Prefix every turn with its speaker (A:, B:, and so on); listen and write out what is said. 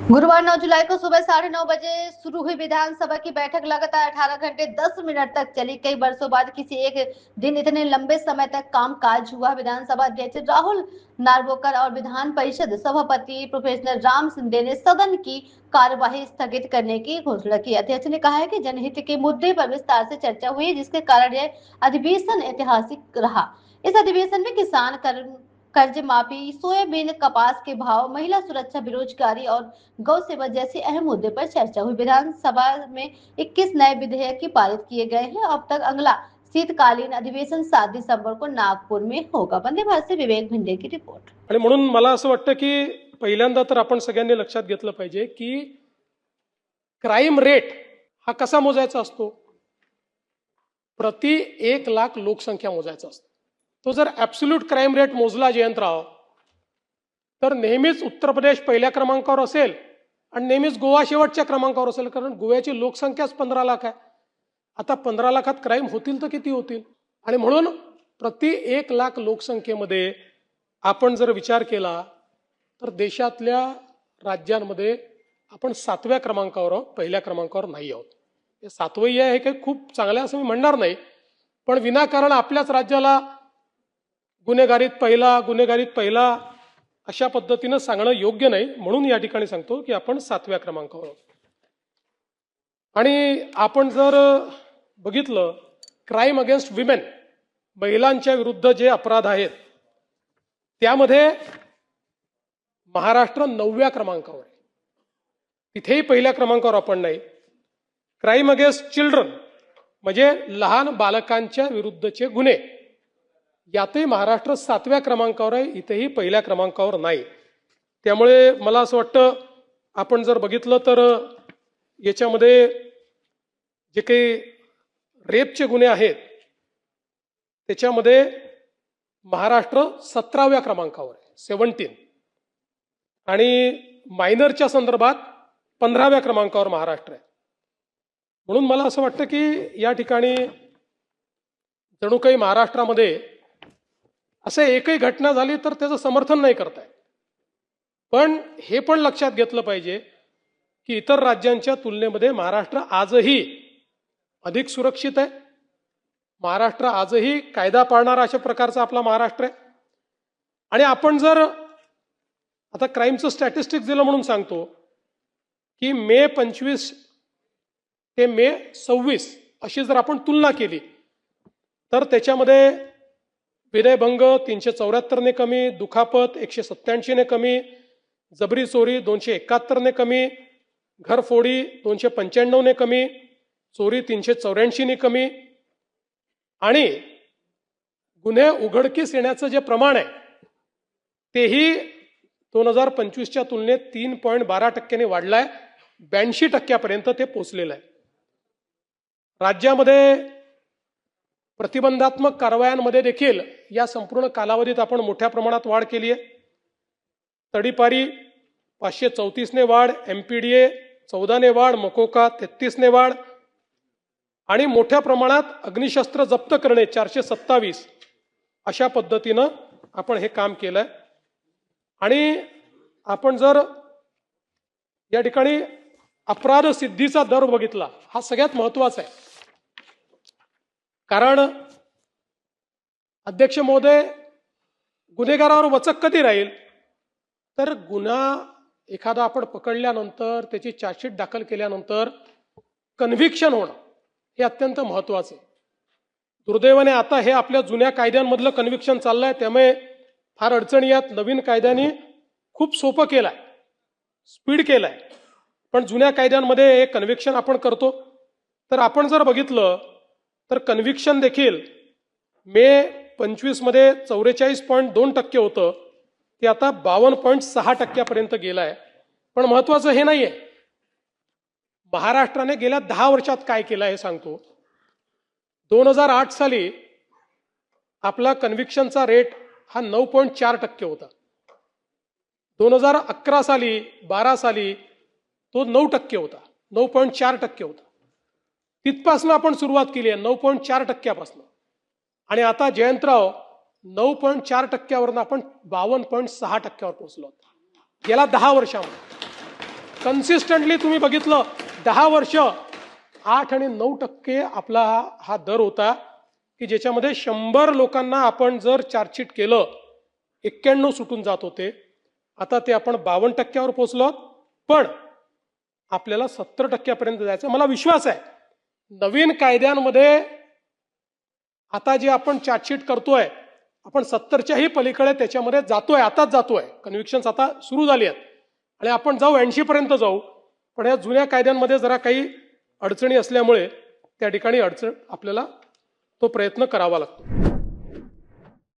A: गुरुवार 9 जुलाई को सुबह 9:30 बजे शुरू हुई विधानसभा की बैठक लगातार 18 घंटे 10 मिनट तक चली। कई वर्षों बाद किसी एक दिन इतने लंबे समय तक कामकाज हुआ। विधानसभा अध्यक्ष राहुल नार्वेकर और विधान परिषद सभापति प्रोफेसर राम सिंह ने सदन की कार्यवाही स्थगित करने की घोषणा की। अध्यक्ष ने कहा है कि जनहित के मुद्दे पर विस्तार से चर्चा हुई, जिसके कारण यह अधिवेशन ऐतिहासिक रहा। इस अधिवेशन में किसान कर्ज माफी, सोयाबीन, कपास के भाव, महिला सुरक्षा, बेरोजगारी और गौ सेवा जैसे अहम मुद्दे पर चर्चा हुई। विधानसभा में 21 नए विधेयक पारित किए गए हैं। अब तक अगला शीतकालीन अधिवेशन 7 दिसंबर को नागपुर में होगा। वंदे भारत से विवेक भिंडे की रिपोर्ट।
B: आणि म्हणून मला असं वाटतं की पहिल्यांदा तर आपण सगळ्यांनी लक्षात घेतलं पाहिजे की क्राइम रेट हा कसा मोजायचा असतो? प्रति 1 लाख लोकसंख्या मोजायचा असतो। तो जर ॲब्सोल्यूट क्राइम रेट मोजला जयंतराव तर नेहमीच उत्तर प्रदेश पहिल्या क्रमांकावर असेल आणि नेहमीच गोवा शेवटच्या क्रमांकावर असेल, कारण गोव्याची लोकसंख्याच 15 लाख आहे। आता 15 लाखात क्राइम होतील तर किती होतील? आणि म्हणून प्रति 1 लाख लोकसंख्येमध्ये आपण जर विचार केला तर देशातल्या राज्यांमध्ये आपण 7व्या क्रमांकावर आहोत, पहिल्या क्रमांकावर नाही आहोत। हे 7वं आहे हे काही खूप चांगलं असं मी म्हणणार नाही, पण विनाकारण आपल्याच राज्याला गुन्हेगारीत पहिला अशा पद्धतीने सांगणं योग्य नाही। म्हणून या ठिकाणी सांगतो की आपण 7व्या क्रमांकावर आहोत। आणि आपण जर बघितलं क्राइम अगेन्स्ट विमेन, महिलांच्या विरुद्ध जे अपराध आहेत त्यामध्ये महाराष्ट्र 9व्या क्रमांकावर आहे, तिथेही पहिल्या क्रमांकावर आपण नाही। क्राइम अगेन्स्ट चिल्ड्रन म्हणजे लहान बालकांच्या विरुद्धचे गुन्हे, यातही महाराष्ट्र 7व्या क्रमांकावर आहे, इथेही पहिल्या क्रमांकावर नाही। त्यामुळे मला असं वाटतं आपण जर बघितलं तर याच्यामध्ये जे काही रेपचे गुन्हे आहेत त्याच्यामध्ये महाराष्ट्र 17व्या क्रमांकावर आहे, 17, आणि मायनरच्या संदर्भात 15व्या क्रमांकावर महाराष्ट्र आहे। म्हणून मला असं वाटतं की या ठिकाणी जणू काही महाराष्ट्रामध्ये असं एकही घटना झाली तर त्याचं समर्थन नाही करताय, पण हे पण लक्षात घेतलं पाहिजे की इतर राज्यांच्या तुलनेमध्ये महाराष्ट्र आजही अधिक सुरक्षित आहे। महाराष्ट्र आजही कायदा पाळणारा अशा प्रकारचा आपला महाराष्ट्र आहे। आणि आपण जर आता क्राईमचं स्टॅटिस्टिक्स दिलं म्हणून सांगतो की मे 25 ते मे 26 अशी जर आपण तुलना केली तर त्याच्यामध्ये विनयभंग 374 ने कमी, दुखापत 187 ने कमी, जबरी चोरी 271 ने कमी, घरफोडी 295 ने कमी, चोरी 384 ने कमी, आणि गुन्हे उघडकीस येण्याचं जे प्रमाण आहे तेही 2025च्या तुलनेत 3.12% वाढलाय, 82% ते पोहोचलेलं आहे। राज्यामध्ये प्रतिबंधात्मक कारवायांमध्ये देखील या संपूर्ण कालावधीत आपण मोठ्या प्रमाणात वाढ केली आहे। तडीपारी 534 ने वाढ, एमपीडीए 14 ने वाढ, मकोका 33 ने वाढ, आणि मोठ्या प्रमाणात अग्निशस्त्र जप्त करणे 427 अशा पद्धतीनं आपण हे काम केलंय। आणि आपण जर या ठिकाणी अपराध सिद्धीचा दर बघितला, हा सगळ्यात महत्त्वाचा आहे, कारण अध्यक्ष महोदय गुन्हेगारावर वचक कधी राहील तर गुन्हा एखादा आपण पकडल्यानंतर त्याची चार्जशीट दाखल केल्यानंतर कन्व्हिक्शन होणं हे अत्यंत महत्त्वाचं आहे। दुर्दैवाने आता हे आपल्या जुन्या कायद्यांमधलं कन्व्हिक्शन चाललंय, त्यामुळे फार अडचणी यात। नवीन कायद्यांनी खूप सोपं केलंय, स्पीड केलंय, पण जुन्या कायद्यांमध्ये हे कन्व्हिक्शन आपण करतो। तर आपण जर बघितलं तर कन्व्हिक्शन देखील मे 25 मध्ये 44.2% होतं, ते आता 52.6% गेलं आहे। पण महत्त्वाचं हे नाहीये, महाराष्ट्राने गेल्या 10 वर्षात काय केलं हे सांगतो। 2008 साली आपला कन्व्हिक्शनचा रेट हा 9.4% होता, 2011 साली 12 साली तो 9% होता, 9.4% होता। तिथपासून आपण सुरुवात केली आहे 9.4%पासून, आणि आता जयंतराव 9.4%वरून आपण 52.6%वर पोहोचलो, गेल्या 10 वर्षांमध्ये। कन्सिस्टंटली तुम्ही बघितलं 10 वर्ष 8 आणि 9% आपला हा दर होता की ज्याच्यामध्ये 100 लोकांना आपण जर चार्जशीट केलं 91 सुटून जात होते. आता ते आपण 52% पोहोचलो, पण आपल्याला 70% जायचं. मला विश्वास आहे नवीन कायद्यांमध्ये आता जे आपण चार्जशीट करतोय आपण 70च्याही पलीकडे त्याच्यामध्ये जातोय, आताच जातोय. कन्व्हिक्शन्स आता सुरू झाली आहेत आणि आपण जाऊ 80पर्यंत जाऊ. पण या जुन्या कायद्यांमध्ये जरा काही अडचणी असल्यामुळे त्या ठिकाणी आपल्याला तो प्रयत्न करावा लागतो.